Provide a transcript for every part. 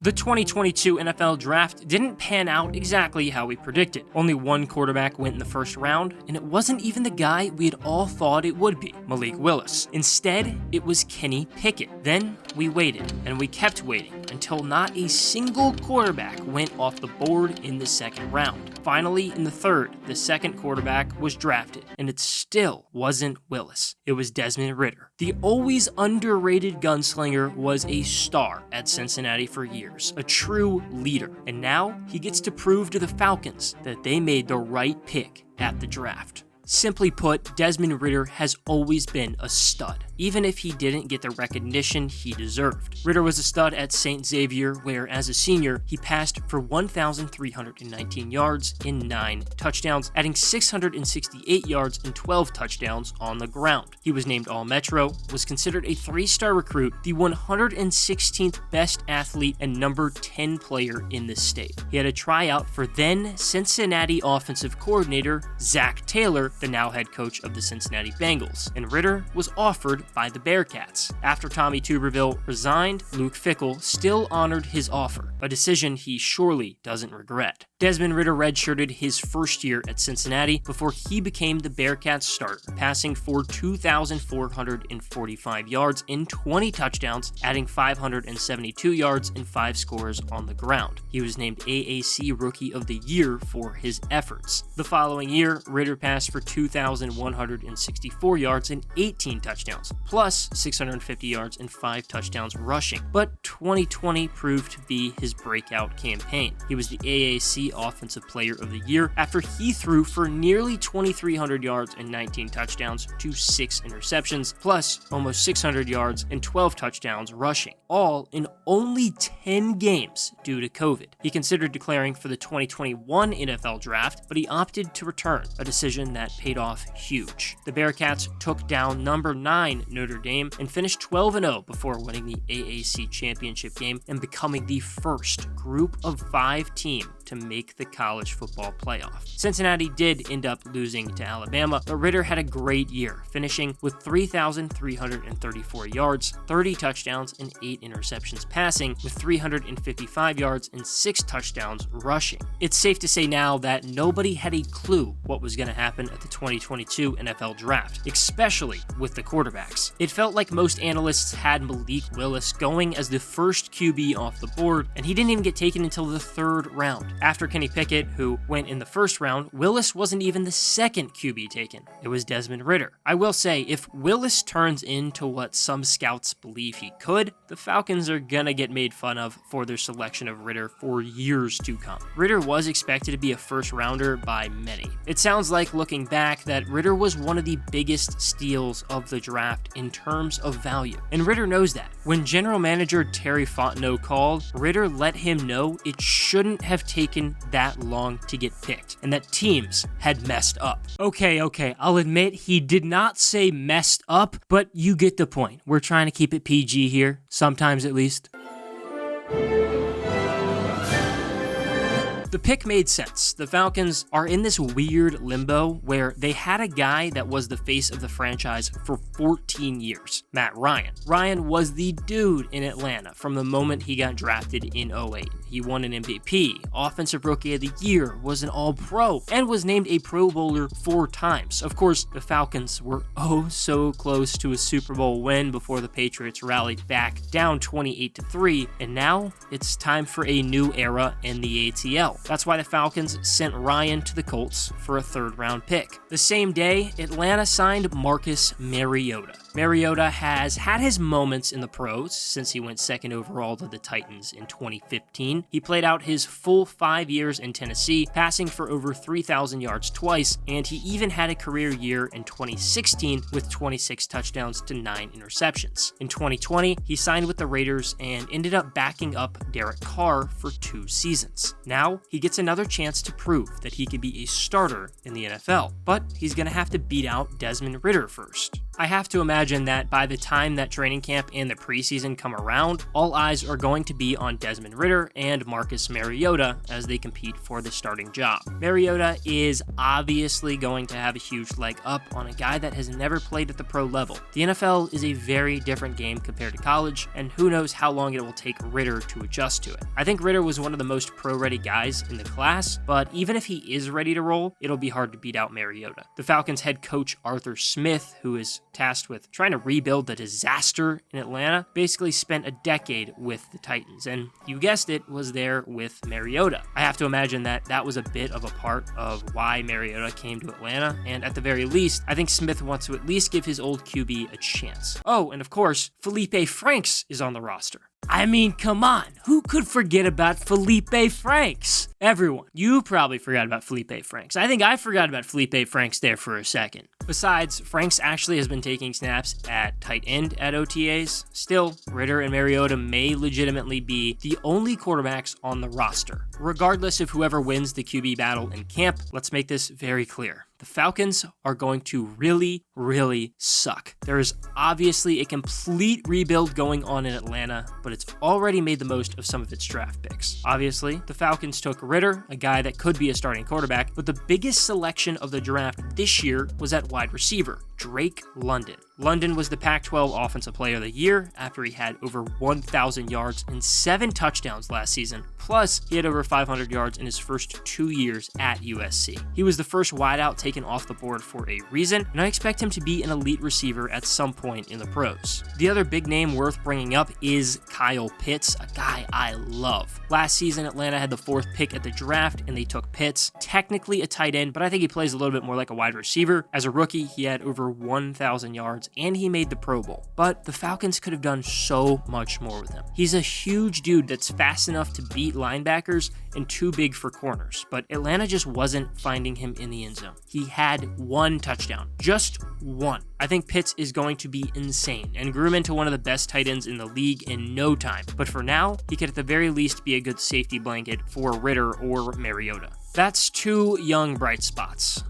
The 2022 NFL Draft didn't pan out exactly how we predicted. Only one quarterback went in the first round, and it wasn't even the guy we had all thought it would be, Malik Willis. Instead, it was Kenny Pickett. Then we waited, and we kept waiting, until not a single quarterback went off the board in the second round. Finally, in the third, the second quarterback was drafted, and it still wasn't Willis. It was Desmond Ridder. The always underrated gunslinger was a star at Cincinnati for years, a true leader, and now he gets to prove to the Falcons that they made the right pick at the draft. Simply put, Desmond Ridder has always been a stud, even if he didn't get the recognition he deserved. Ridder was a stud at St. Xavier, where as a senior, he passed for 1,319 yards and 9 touchdowns, adding 668 yards and 12 touchdowns on the ground. He was named All-Metro, was considered a 3-star recruit, the 116th best athlete, and number 10 player in the state. He had a tryout for then Cincinnati offensive coordinator Zach Taylor, the now head coach of the Cincinnati Bengals, and Ridder was offered by the Bearcats. After Tommy Tuberville resigned, Luke Fickell still honored his offer, a decision he surely doesn't regret. Desmond Ridder redshirted his first year at Cincinnati before he became the Bearcats starter, passing for 2,445 yards and 20 touchdowns, adding 572 yards and 5 scores on the ground. He was named AAC Rookie of the Year for his efforts. The following year, Ridder passed for 2,164 yards and 18 touchdowns, plus 650 yards and 5 touchdowns rushing. But 2020 proved to be his breakout campaign. He was the AAC Offensive Player of the Year after he threw for nearly 2,300 yards and 19 touchdowns to 6 interceptions, plus almost 600 yards and 12 touchdowns rushing, all in only 10 games due to COVID. He considered declaring for the 2021 NFL Draft, but he opted to return, a decision that paid off huge. The Bearcats took down number 9 Notre Dame and finished 12-0 before winning the AAC championship game and becoming the first Group of 5 team to make the college football playoff. Cincinnati did end up losing to Alabama, but Ridder had a great year, finishing with 3,334 yards, 30 touchdowns, and 8 interceptions passing, with 355 yards and 6 touchdowns rushing. It's safe to say now that nobody had a clue what was going to happen at the 2022 NFL Draft, especially with the quarterbacks. It felt like most analysts had Malik Willis going as the first QB off the board, and he didn't even get taken until the third round. After Kenny Pickett, who went in the first round, Willis wasn't even the second QB taken. It was Desmond Ridder. I will say, if Willis turns into what some scouts believe he could, the Falcons are gonna get made fun of for their selection of Ridder for years to come. Ridder was expected to be a first rounder by many. It sounds like, looking back, that Ridder was one of the biggest steals of the draft in terms of value. And Ridder knows that. When general manager Terry Fontenot called, Ridder let him know it shouldn't have taken that long to get picked, and that teams had messed up. Okay, I'll admit he did not say messed up, but you get the point. We're trying to keep it PG here, sometimes at least. The pick made sense. The Falcons are in this weird limbo where they had a guy that was the face of the franchise for 14 years, Matt Ryan. Ryan was the dude in Atlanta from the moment he got drafted in 2008. He won an MVP, Offensive Rookie of the Year, was an All-Pro, and was named a Pro Bowler 4 times. Of course, the Falcons were oh so close to a Super Bowl win before the Patriots rallied back down 28-3, and now it's time for a new era in the ATL. That's why the Falcons sent Ryan to the Colts for a 3rd-round pick. The same day, Atlanta signed Marcus Mariota. Mariota has had his moments in the pros since he went 2nd overall to the Titans in 2015. He played out his full 5 years in Tennessee, passing for over 3,000 yards twice, and he even had a career year in 2016 with 26 touchdowns to 9 interceptions. In 2020, he signed with the Raiders and ended up backing up Derek Carr for 2 seasons. Now, he gets another chance to prove that he can be a starter in the NFL, but he's going to have to beat out Desmond Ridder first. I have to imagine imagine that by the time that training camp and the preseason come around, all eyes are going to be on Desmond Ridder and Marcus Mariota as they compete for the starting job. Mariota is obviously going to have a huge leg up on a guy that has never played at the pro level. The NFL is a very different game compared to college, and who knows how long it will take Ridder to adjust to it. I think Ridder was one of the most pro-ready guys in the class, but even if he is ready to roll, it'll be hard to beat out Mariota. The Falcons head coach Arthur Smith, who is tasked with trying to rebuild the disaster in Atlanta, basically spent a decade with the Titans, and you guessed it, was there with Mariota. I have to imagine that that was a bit of a part of why Mariota came to Atlanta, and at the very least, I think Smith wants to at least give his old QB a chance. Oh, and of course, Felipe Franks is on the roster. I mean, come on, who could forget about Felipe Franks? Everyone. You probably forgot about Felipe Franks. I think I forgot about Felipe Franks there for a second. Besides, Franks actually has been taking snaps at tight end at OTAs. Still, Ridder and Mariota may legitimately be the only quarterbacks on the roster. Regardless of whoever wins the QB battle in camp, let's make this very clear. The Falcons are going to really, really suck. There is obviously a complete rebuild going on in Atlanta, but it's already made the most of some of its draft picks. Obviously, the Falcons took Ridder, a guy that could be a starting quarterback, but the biggest selection of the draft this year was at wide receiver, Drake London. London was the Pac-12 Offensive Player of the Year after he had over 1,000 yards and 7 touchdowns last season. Plus, he had over 500 yards in his first 2 years at USC. He was the first wideout taken off the board for a reason, and I expect him to be an elite receiver at some point in the pros. The other big name worth bringing up is Kyle Pitts, a guy I love. Last season, Atlanta had the 4th pick at the draft, and they took Pitts. Technically a tight end, but I think he plays a little bit more like a wide receiver. As a rookie, he had over 1,000 yards, and he made the Pro Bowl. But the Falcons could have done so much more with him. He's a huge dude that's fast enough to beat linebackers and too big for corners, but Atlanta just wasn't finding him in the end zone. He had 1 touchdown, just 1. I think Pitts is going to be insane and grew him into one of the best tight ends in the league in no time. But for now, he could at the very least be a good safety blanket for Ridder or Mariota. That's 2 young bright spots.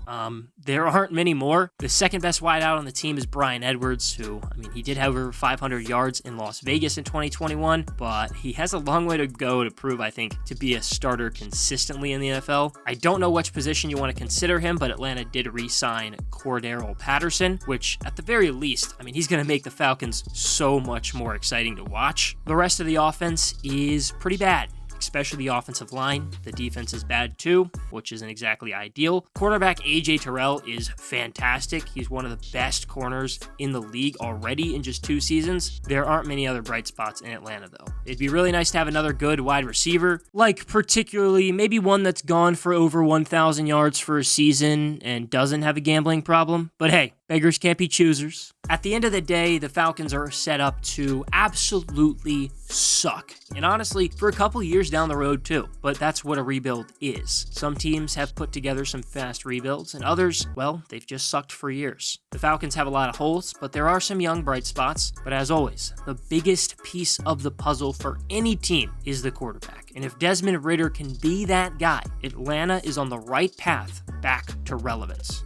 There aren't many more. The second best wideout on the team is Bryan Edwards, who, he did have over 500 yards in Las Vegas in 2021, but he has a long way to go to prove, I think, to be a starter consistently in the NFL. I don't know which position you want to consider him, but Atlanta did re-sign Cordarrelle Patterson, which at the very least, he's going to make the Falcons so much more exciting to watch. The rest of the offense is pretty bad, especially the offensive line. The defense is bad too, which isn't exactly ideal. Cornerback AJ Terrell is fantastic. He's one of the best corners in the league already in just 2 seasons. There aren't many other bright spots in Atlanta though. It'd be really nice to have another good wide receiver, like particularly maybe one that's gone for over 1,000 yards for a season and doesn't have a gambling problem. But hey, beggars can't be choosers. At the end of the day, the Falcons are set up to absolutely suck. And honestly, for a couple years down the road too. But that's what a rebuild is. Some teams have put together some fast rebuilds, and others, well, they've just sucked for years. The Falcons have a lot of holes, but there are some young bright spots. But as always, the biggest piece of the puzzle for any team is the quarterback. And if Desmond Ridder can be that guy, Atlanta is on the right path back to relevance.